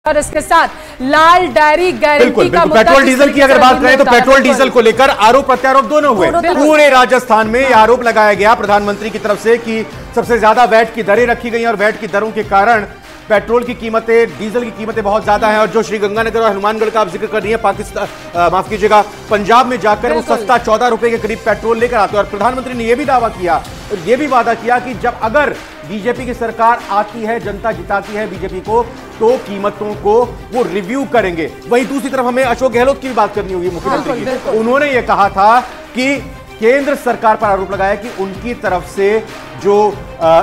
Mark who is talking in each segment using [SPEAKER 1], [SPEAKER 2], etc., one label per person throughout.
[SPEAKER 1] और इसके साथ लाल डायरी गारंटी का मुद्दा।
[SPEAKER 2] पेट्रोल डीजल की अगर बात करें तो पेट्रोल डीजल को लेकर आरोप प्रत्यारोप दोनों हुए। पूरे राजस्थान में यह आरोप लगाया गया प्रधानमंत्री की तरफ से कि सबसे ज्यादा वैट की दरें रखी गई और वैट की दरों के कारण पेट्रोल की कीमतें, डीजल की कीमतें बहुत ज्यादा हैं। और जो श्रीगंगानगर और हनुमानगढ़ का आप जिक्र कर रही है, पाकिस्तान माफ कीजिएगा पंजाब में जाकर वो सस्ता 14 रुपए के करीब पेट्रोल लेकर आते हैं। और प्रधानमंत्री ने यह भी दावा किया और यह भी वादा किया कि जब अगर बीजेपी की सरकार आती है, जनता जिताती है बीजेपी को, तो कीमतों को वो रिव्यू करेंगे। वहीं दूसरी तरफ हमें अशोक गहलोत की भी बात करनी होगी, मुख्यमंत्री की। उन्होंने ये कहा था कि केंद्र सरकार पर आरोप लगाया कि उनकी तरफ से जो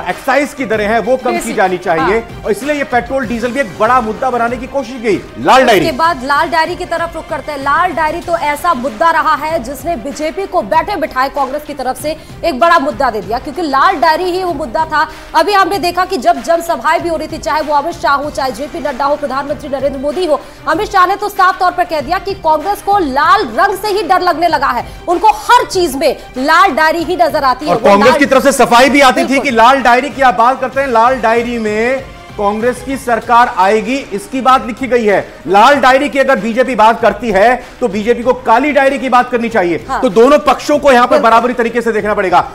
[SPEAKER 2] एक्साइज की दरें हैं वो कम की जानी चाहिए। और इसलिए ये पेट्रोल डीजल भी एक बड़ा मुद्दा बनाने की कोशिश की। लाल डायरी के बाद लाल डायरी की तरफ रुख करते हैं। लाल डायरी तो ऐसा मुद्दा रहा है जिसने बीजेपी को बैठे बिठाए कांग्रेस की तरफ से एक बड़ा मुद्दा दे दिया, क्योंकि लाल डायरी ही वो मुद्दा था। अभी हमने देखा कि जब जनसभाएं भी हो रही थी, चाहे वो अमित शाह हो, चाहे जेपी नड्डा हो, प्रधानमंत्री नरेंद्र मोदी हो, अमित शाह ने तो साफ तौर पर कह दिया कि कांग्रेस को लाल रंग से ही डर लगने लगा है। उनको हर चीज में लाल डायरी ही नजर आती है। कांग्रेस की तरफ से सफाई भी आती थी कि लाल डायरी की आप बात करते हैं, लाल डायरी में कांग्रेस की सरकार आएगी, इसकी बात लिखी गई है। लाल डायरी की अगर बीजेपी बात करती है तो बीजेपी को काली डायरी की बात करनी चाहिए। तो दोनों पक्षों को यहां पर बराबरी तरीके से देखना पड़ेगा।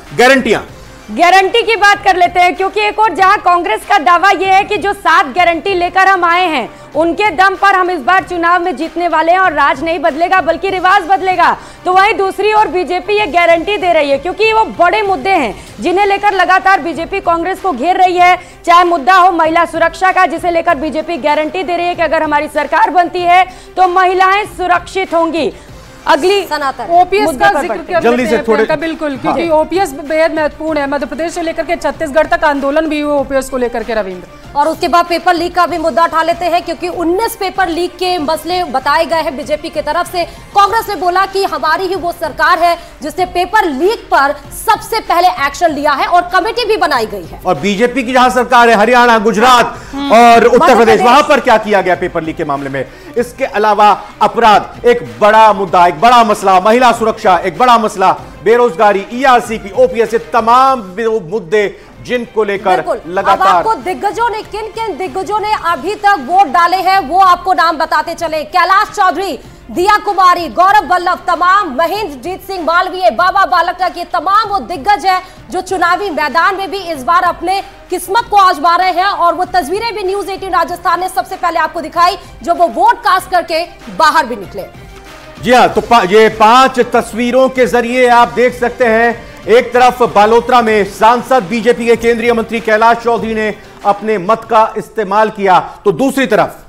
[SPEAKER 1] गारंटी की बात कर लेते हैं, क्योंकि एक और जहां कांग्रेस का दावा यह है कि जो 7 गारंटी लेकर हम आए हैं उनके दम पर हम इस बार चुनाव में जीतने वाले हैं और राज नहीं बदलेगा बल्कि रिवाज बदलेगा, तो वहीं दूसरी ओर बीजेपी ये गारंटी दे रही है, क्योंकि वो बड़े मुद्दे हैं जिन्हें लेकर लगातार बीजेपी कांग्रेस को घेर रही है। चाहे मुद्दा हो महिला सुरक्षा का, जिसे लेकर बीजेपी गारंटी दे रही है कि अगर हमारी सरकार बनती है तो महिलाएं सुरक्षित होंगी। अगली
[SPEAKER 3] ओपीएस का जिक्र कर लेते हैं प्रियंका, बिल्कुल, क्योंकि ओपीएस बेहद महत्वपूर्ण है। मध्य प्रदेश से लेकर के छत्तीसगढ़ तक आंदोलन भी हुआ ओपीएस को लेकर के रविंद्र।
[SPEAKER 1] और उसके बाद पेपर लीक का भी मुद्दा उठा लेते हैं, क्योंकि 19 पेपर लीक के मसले बताए गए हैं बीजेपी की तरफ से। कांग्रेस ने बोला कि हमारी ही वो सरकार है जिसने पेपर लीक पर सबसे पहले एक्शन लिया है और कमेटी भी बनाई गई है।
[SPEAKER 2] और बीजेपी की जहां सरकार है, हरियाणा, गुजरात और उत्तर प्रदेश, वहां पर क्या किया गया पेपर लीक के मामले में? इसके अलावा अपराध एक बड़ा मुद्दा, एक बड़ा मसला, महिला सुरक्षा एक बड़ा मसला, बेरोजगारी, ईआरसीपी, ओपीएस, तमाम मुद्दे जिनको लेकर लगातार।
[SPEAKER 1] अब आपको दिग्गजों ने, किन दिग्गजों ने अभी तक वोट डाले हैं वो आपको नाम बताते चले। कैलाश चौधरी, दिया कुमारी, गौरव वल्लभ, तमाम, महेंद्रजीत सिंह मालवीय, बाबा बालक तक, ये तमाम वो दिग्गज है जो चुनावी मैदान में भी इस बार अपने किस्मत को आजमा रहे हैं। और वो तस्वीरें भी न्यूज 18 राजस्थान ने सबसे पहले आपको दिखाई, जो वो वोट कास्ट करके बाहर भी निकले।
[SPEAKER 2] जी हाँ, तो ये 5 तस्वीरों के जरिए आप देख सकते हैं। एक तरफ बालोतरा में सांसद बीजेपी के केंद्रीय मंत्री कैलाश चौधरी ने अपने मत का इस्तेमाल किया, तो दूसरी तरफ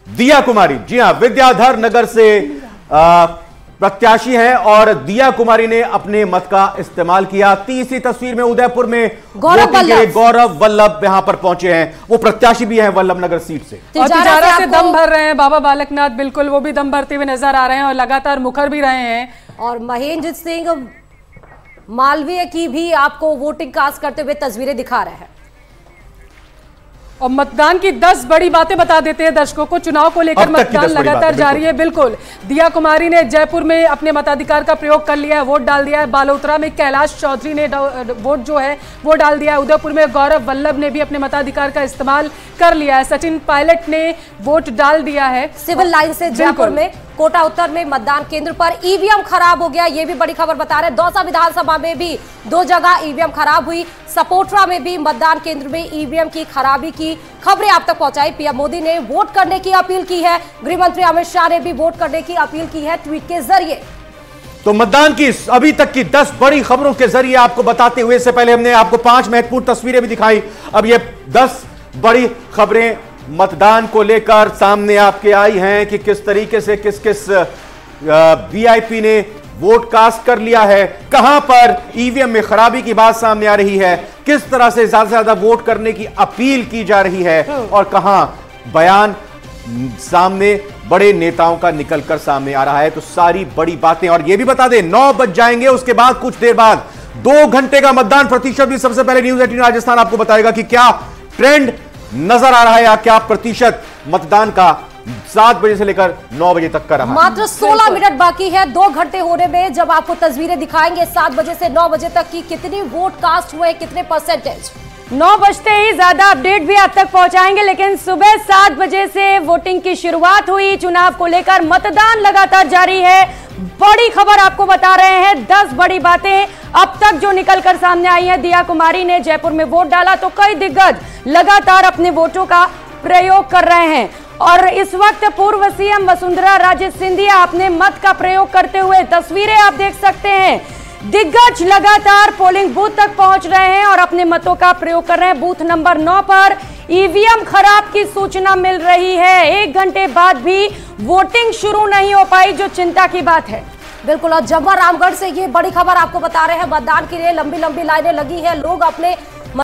[SPEAKER 2] दिया कुमारी, जी हां, विद्याधर नगर से प्रत्याशी हैं और दिया कुमारी ने अपने मत का इस्तेमाल किया। तीसरी तस्वीर में उदयपुर में गौरव वल्लभ यहां पर पहुंचे हैं, वो प्रत्याशी भी हैं वल्लभ नगर सीट से।
[SPEAKER 3] तिजारा से दम भर रहे हैं बाबा बालकनाथ, बिल्कुल वो भी दम भरते हुए नजर आ रहे हैं और लगातार मुखर भी रहे हैं।
[SPEAKER 1] और महेंद्र सिंह मालवीय की भी आपको वोटिंग कास्ट करते हुए तस्वीरें दिखा रहे हैं।
[SPEAKER 3] और मतदान की 10 बड़ी बातें बता देते हैं दर्शकों को। चुनाव को लेकर मतदान लगातार जारी है, बिल्कुल। दिया कुमारी ने जयपुर में अपने मताधिकार का प्रयोग कर लिया है, वोट डाल दिया है। बालोतरा में कैलाश चौधरी ने वोट जो है वो डाल दिया है। उदयपुर में गौरव वल्लभ ने भी अपने मताधिकार का इस्तेमाल कर लिया है। सचिन पायलट ने वोट डाल दिया है।
[SPEAKER 1] सिविल लाइन से जयपुर में कोटा उत्तर में मतदान केंद्र पर ईवीएम खराब हो गया, ये भी बड़ी खबर बता रहे हैं। दौसा विधानसभा में भी 2 जगह ईवीएम खराब हुई। सपोटरा में भी मतदान केंद्र में ईवीएम की खराबी की खबरें आप तक पहुंचाई। पीएम मोदी ने वोट करने की अपील की है। गृह मंत्री अमित शाह ने भी वोट करने की अपील की है ट्वीट के जरिए।
[SPEAKER 2] तो मतदान की अभी तक की 10 बड़ी खबरों के जरिए आपको बताते हुए, इससे पहले हमने आपको 5 महत्वपूर्ण तस्वीरें भी दिखाई। अब ये 10 बड़ी खबरें मतदान को लेकर सामने आपके आई हैं कि किस तरीके से किस वीआईपी ने वोट कास्ट कर लिया है, कहां पर ईवीएम में खराबी की बात सामने आ रही है, किस तरह से ज्यादा से ज्यादा वोट करने की अपील की जा रही है और कहां बयान सामने बड़े नेताओं का निकलकर सामने आ रहा है। तो सारी बड़ी बातें, और यह भी बता दें 9 बज जाएंगे, उसके बाद कुछ देर बाद 2 घंटे का मतदान प्रतिशत भी सबसे पहले न्यूज 18 राजस्थान आपको बताएगा कि क्या ट्रेंड नजर आ रहा है या क्या प्रतिशत मतदान का 7 बजे से लेकर 9 बजे तक का रहा।
[SPEAKER 1] मात्र 16 मिनट बाकी है 2 घंटे होने में, जब आपको तस्वीरें दिखाएंगे 7 बजे से 9 बजे तक की कितनी वोट कास्ट हुए, कितने परसेंटेज। 9 बजते ही ज्यादा अपडेट भी आप तक पहुंचाएंगे, लेकिन सुबह 7 बजे से वोटिंग की शुरुआत हुई। चुनाव को लेकर मतदान लगातार जारी है। बड़ी खबर आपको बता रहे हैं, 10 बड़ी बातें अब तक जो निकलकर सामने आई हैं। दिया कुमारी ने जयपुर में वोट डाला तो कई दिग्गज लगातार अपने वोटों का प्रयोग कर रहे हैं और इस वक्त पूर्व सीएम वसुंधरा राजे सिंधिया अपने मत का प्रयोग करते हुए तस्वीरें आप देख सकते हैं। दिग्गज लगातार पोलिंग बूथ तक पहुंच रहे हैं और अपने मतों का प्रयोग कर रहे हैं। बूथ नंबर 9 पर ईवीएम खराब की सूचना मिल रही है। 1 घंटे बाद भी वोटिंग शुरू नहीं हो पाई, जो चिंता की बात है।
[SPEAKER 4] बिल्कुल, और जमवा रामगढ़ से ये बड़ी खबर आपको बता रहे हैं। मतदान के लिए लंबी लंबी लाइनें लगी है, लोग अपने